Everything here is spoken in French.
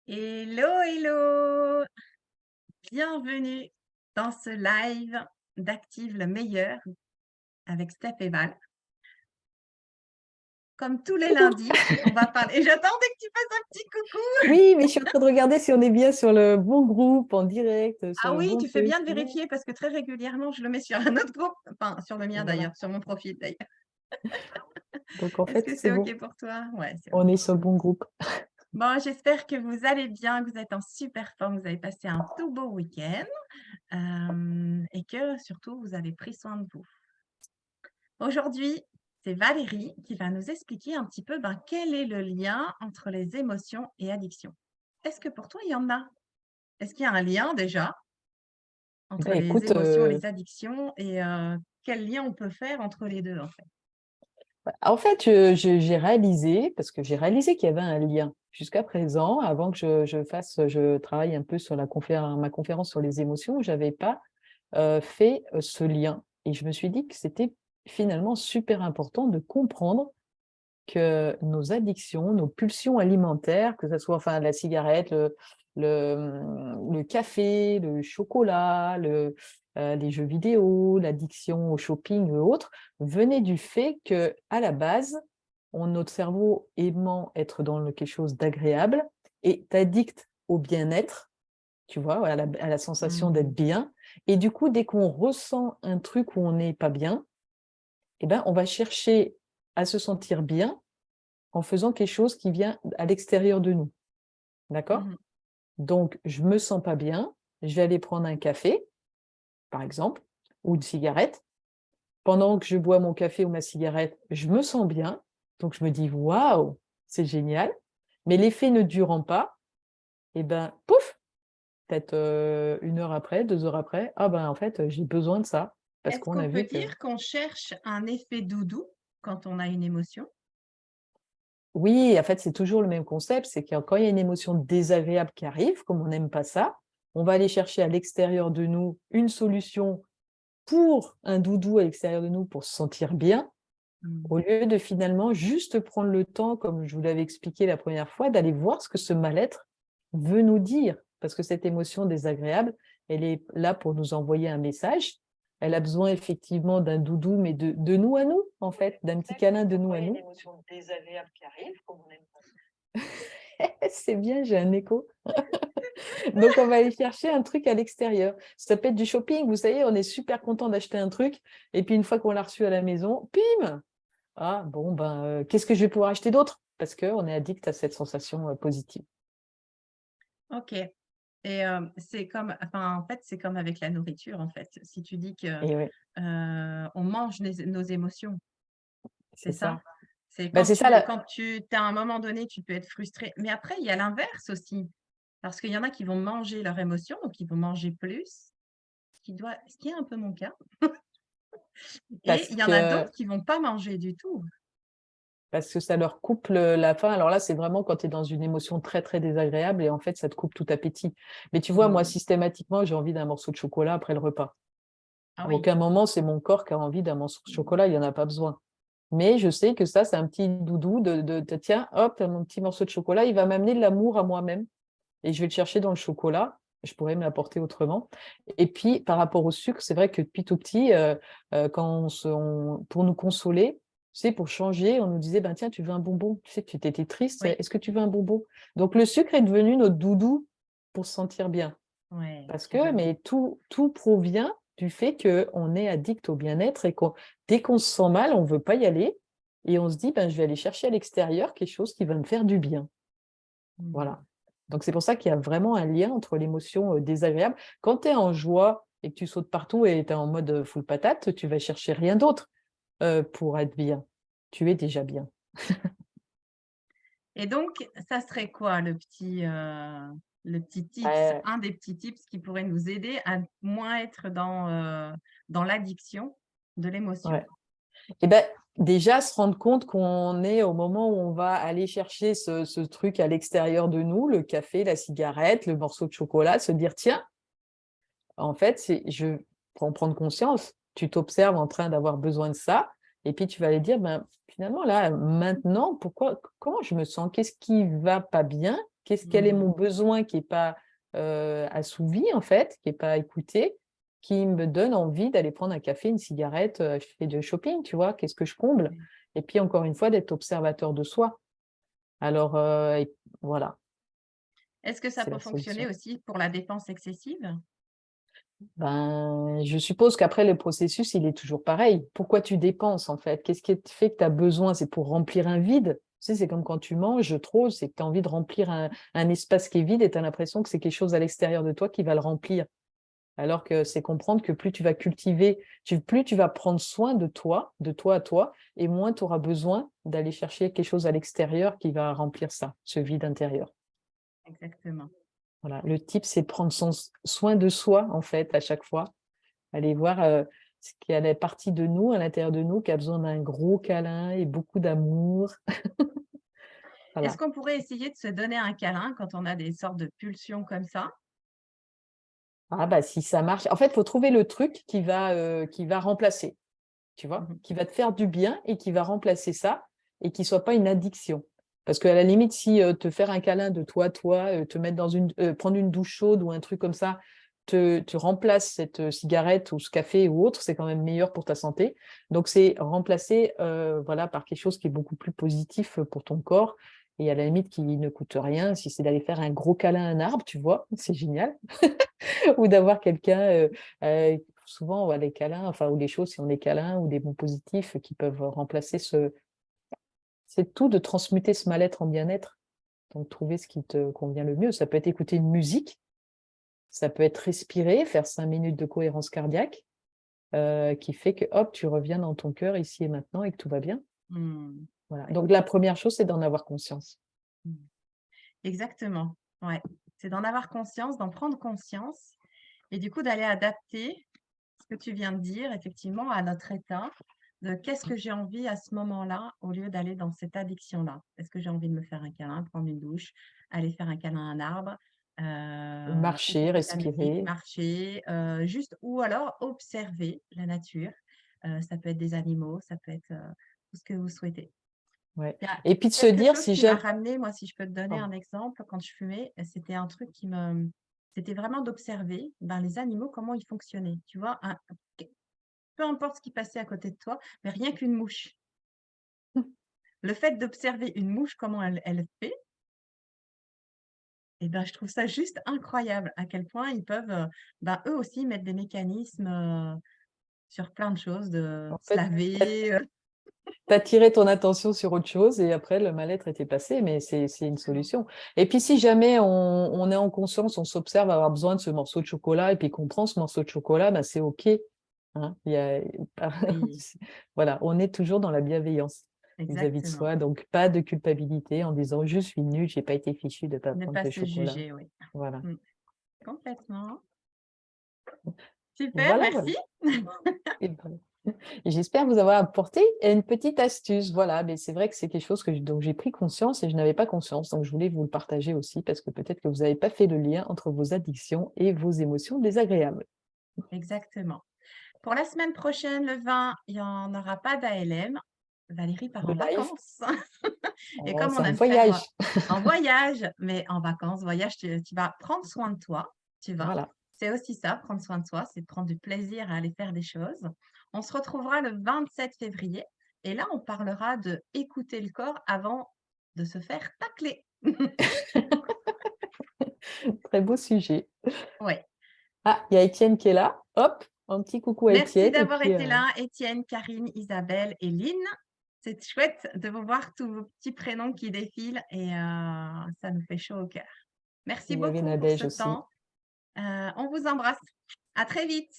Hello, hello! Bienvenue dans ce live d'Active le meilleur avec Steph et Val. Comme tous les Coucou. lundis, on va parler. Et j'attendais que tu fasses un petit coucou. Oui, mais je suis en train de regarder si on est bien sur le bon groupe, en direct, sur Ah le oui, bon tu fais truc. bien de Ouais. vérifier parce que très régulièrement, je le mets sur un autre groupe, enfin sur le mien Voilà. d'ailleurs, sur mon profil d'ailleurs. Donc, en Est-ce fait, que c'est c'est bon. OK pour toi? Ouais, c'est On OK est pour sur le moi. bon groupe. Bon, j'espère que vous allez bien, que vous êtes en super forme, vous avez passé un tout beau week-end et que surtout vous avez pris soin de vous. Aujourd'hui, c'est Valérie qui va nous expliquer un petit peu quel est le lien entre les émotions et addiction. Est-ce que pour toi, il y en a? Est-ce qu'il y a un lien déjà entre les Écoute, émotions et les addictions et quel lien on peut faire entre les deux en fait? j'ai réalisé, parce que j'ai réalisé qu'il y avait un lien. Jusqu'à présent, avant que je travaille un peu sur ma conférence sur les émotions, je n'avais pas fait ce lien. Et je me suis dit que c'était finalement super important de comprendre que nos addictions, nos pulsions alimentaires, que ce soit enfin la cigarette, le café, le chocolat, les jeux vidéo, l'addiction au shopping et autres, venaient du fait que à la base, notre cerveau aimant être dans quelque chose d'agréable est addict au bien-être, tu vois, à la sensation d'être Mmh. bien. Et du coup, dès qu'on ressent un truc où on n'est pas bien, eh ben, on va chercher à se sentir bien en faisant quelque chose qui vient à l'extérieur de nous, d'accord? Mmh. Donc, je me sens pas bien, je vais aller prendre un café, par exemple, ou une cigarette. Pendant que je bois mon café ou ma cigarette, je me sens bien, donc je me dis: «Waouh, c'est génial!» Mais l'effet ne durant pas, et ben, pouf, peut-être, 1 heure après, 2 heures après, ah ben, en fait, j'ai besoin de ça parce Est-ce qu'on qu'on a peut vu que dire qu'on cherche un effet doudou quand on a une émotion? oui, en fait, c'est toujours le même concept, c'est que quand il y a une émotion désagréable qui arrive, comme on n'aime pas ça, on va aller chercher à l'extérieur de nous une solution pour un doudou à l'extérieur de nous pour se sentir bien, Mmh. au lieu de finalement juste prendre le temps, comme je vous l'avais expliqué la première fois, d'aller voir ce que ce mal-être veut nous dire. Parce que cette émotion désagréable, elle est là pour nous envoyer un message. Elle a besoin effectivement d'un doudou, mais de nous à nous, en fait, d'un petit câlin de nous à nous. C'est bien, j'ai un écho. Donc, on va aller chercher un truc à l'extérieur. Ça peut être du shopping, vous savez, on est super content d'acheter un truc, et puis une fois qu'on l'a reçu à la maison, pim! Ah bon, ben, qu'est-ce que je vais pouvoir acheter d'autre? Parce qu'on est addict à cette sensation positive. OK. Et c'est comme, enfin, en fait, c'est comme avec la nourriture, en fait. Si tu dis que Et oui, on mange nos émotions. C'est c'est ça? ça. C'est Ben, quand c'est ça, tu là. quand tu tu à un moment donné, tu peux être frustré. Mais après, il y a l'inverse aussi. Parce qu'il y en a qui vont manger leurs émotions, donc ils vont manger plus, ce qui est un peu mon cas. Et Parce il y en a que, d'autres qui vont pas manger du tout. parce que ça leur coupe la faim. Alors là, c'est vraiment quand tu es dans une émotion très, très désagréable et en fait, ça te coupe tout appétit. Mais tu vois, moi, Mmh. systématiquement, j'ai envie d'un morceau de chocolat après le repas. Ah À oui. aucun moment, c'est mon corps qui a envie d'un morceau de chocolat, il y en a pas besoin. Mais je sais que ça, c'est un petit doudou tiens, hop, mon petit morceau de chocolat, il va m'amener de l'amour à moi-même et je vais le chercher dans le chocolat. Je pourrais me l'apporter autrement. Et puis, par rapport au sucre, c'est vrai que depuis tout petit, quand pour nous consoler, tu sais, pour changer, on nous disait, ben, tiens, tu veux un bonbon? Tu sais, tu étais triste, Oui. est-ce que tu veux un bonbon? Donc, le sucre est devenu notre doudou pour se sentir bien. Ouais, Parce que, carrément. mais tout provient du fait qu'on est addict au bien-être et dès qu'on se sent mal, on ne veut pas y aller et on se dit, ben, je vais aller chercher à l'extérieur quelque chose qui va me faire du bien. Mmh. Voilà. Donc, c'est pour ça qu'il y a vraiment un lien entre l'émotion désagréable. Quand tu es en joie et que tu sautes partout et tu es en mode full patate, tu vas chercher rien d'autre pour être bien. Tu es déjà bien. Et donc, ça serait quoi le petit tips, Euh, un des petits tips qui pourrait nous aider à moins être dans l'addiction de l'émotion? ouais. Et ben, déjà, se rendre compte qu'on est au moment où on va aller chercher ce truc à l'extérieur de nous, le café, la cigarette, le morceau de chocolat, se dire: «Tiens, en fait, je prendre conscience». Tu t'observes en train d'avoir besoin de ça et puis tu vas aller dire: «Ben, finalement, là, maintenant, comment je me sens? Qu'est-ce qui va pas bien?» Quel est mon besoin qui n'est pas assouvi, en fait, qui n'est pas écouté, qui me donne envie d'aller prendre un café, une cigarette, je fais du shopping, tu vois, qu'est-ce que je comble? Oui. Et puis, encore une fois, d'être observateur de soi. Alors, voilà, Est-ce que ça c'est peut la fonctionner solution. aussi pour la dépense excessive? Ben, je suppose qu'après, le processus, il est toujours pareil. Pourquoi tu dépenses, en fait? Qu'est-ce qui te fait que tu as besoin? C'est pour remplir un vide. Tu sais, c'est comme quand tu manges trop, c'est que tu as envie de remplir un espace qui est vide et tu as l'impression que c'est quelque chose à l'extérieur de toi qui va le remplir. Alors que c'est comprendre que plus tu vas cultiver, plus tu vas prendre soin de toi à toi, et moins tu auras besoin d'aller chercher quelque chose à l'extérieur qui va remplir ça, ce vide intérieur. Exactement. Voilà. Le type, c'est prendre soin de soi, en fait, à chaque fois. Aller voir ce qui a la partie de nous, à l'intérieur de nous, qui a besoin d'un gros câlin et beaucoup d'amour. Est-ce Voilà. qu'on pourrait essayer de se donner un câlin quand on a des sortes de pulsions comme ça? Ah bah si ça marche. En fait, il faut trouver le truc qui va remplacer, tu vois, Mmh. qui va te faire du bien et qui va remplacer ça et qui soit pas une addiction. Parce qu'à la limite, si te faire un câlin de toi à toi, te mettre prendre une douche chaude ou un truc comme ça, te remplace cette cigarette ou ce café ou autre, c'est quand même meilleur pour ta santé. Donc, c'est remplacer voilà, par quelque chose qui est beaucoup plus positif pour ton corps et à la limite qui ne coûte rien. Si c'est d'aller faire un gros câlin à un arbre, tu vois, c'est génial. Ou d'avoir quelqu'un, souvent, ouais, les câlins, enfin, ou les choses, si on est câlins ou des mots positifs qui peuvent remplacer c'est tout de transmuter ce mal-être en bien-être. Donc, trouver ce qui te convient le mieux. Ça peut être écouter une musique, ça peut être respirer, faire 5 minutes de cohérence cardiaque, qui fait que, hop, tu reviens dans ton cœur ici et maintenant et que tout va bien. Mmh. Voilà. Ouais. Donc, la première chose, c'est d'en avoir conscience. Mmh. Exactement. Ouais. C'est d'en avoir conscience, d'en prendre conscience et du coup d'aller adapter ce que tu viens de dire effectivement à notre état, de qu'est-ce que j'ai envie à ce moment-là au lieu d'aller dans cette addiction-là. Est-ce que j'ai envie de me faire un câlin, prendre une douche, aller faire un câlin à un arbre, Marcher, écouter de la musique, respirer. marcher, juste ou alors observer la nature. Ça peut être des animaux, ça peut être, tout ce que vous souhaitez. Ouais. Il y a Et puis de se quelque dire, chose si qui m'a jamais... ramené, moi, si je peux te donner un exemple, quand je fumais, c'était un truc c'était vraiment d'observer, ben, les animaux, comment ils fonctionnaient. Tu vois? Peu importe ce qui passait à côté de toi, mais rien qu'une mouche. Le fait d'observer une mouche, comment elle fait, et ben, je trouve ça juste incroyable à quel point ils peuvent, ben, eux aussi mettre des mécanismes, sur plein de choses, de En se fait, laver, tu attiré ton attention sur autre chose et après le mal-être était passé, mais c'est une Exactement. solution. Et puis si jamais on est en conscience, on s'observe avoir besoin de ce morceau de chocolat et puis qu'on prend ce morceau de chocolat, bah, c'est OK. Hein. Oui, Voilà, on est toujours dans la bienveillance vis-à-vis de exactement. soi, donc pas de culpabilité en disant je suis nul, j'ai pas été fichu de pas Ne prendre pas ce se chocolat. juger, oui. Voilà. Mmh. Complètement. Super, Voilà, voilà. merci. Et voilà. Et j'espère vous avoir apporté une petite astuce. Voilà, mais c'est vrai que c'est quelque chose dont j'ai pris conscience et je n'avais pas conscience. Donc, je voulais vous le partager aussi parce que peut-être que vous n'avez pas fait le lien entre vos addictions et vos émotions désagréables. Exactement. Pour la semaine prochaine, le 20, il n'y en aura pas d'ALM. Valérie part Le en live, vacances. Et comme c'est on un aime faire voyage. en voyage, mais en vacances, voyage, tu vas prendre soin de toi, tu vas. Voilà. C'est aussi ça, prendre soin de soi, c'est de prendre du plaisir à aller faire des choses. On se retrouvera le 27 février et là, on parlera de écouter le corps avant de se faire tacler. Très beau sujet. Ouais. Ah, il y a Étienne qui est là. Hop, un petit coucou à Merci Étienne. Et d'avoir puis, été là, Étienne, Karine, Isabelle et Lynn. C'est chouette de vous voir tous vos petits prénoms qui défilent et ça nous fait chaud au cœur. Merci il y avait beaucoup pour Nadège ce aussi. temps. On vous embrasse. À très vite.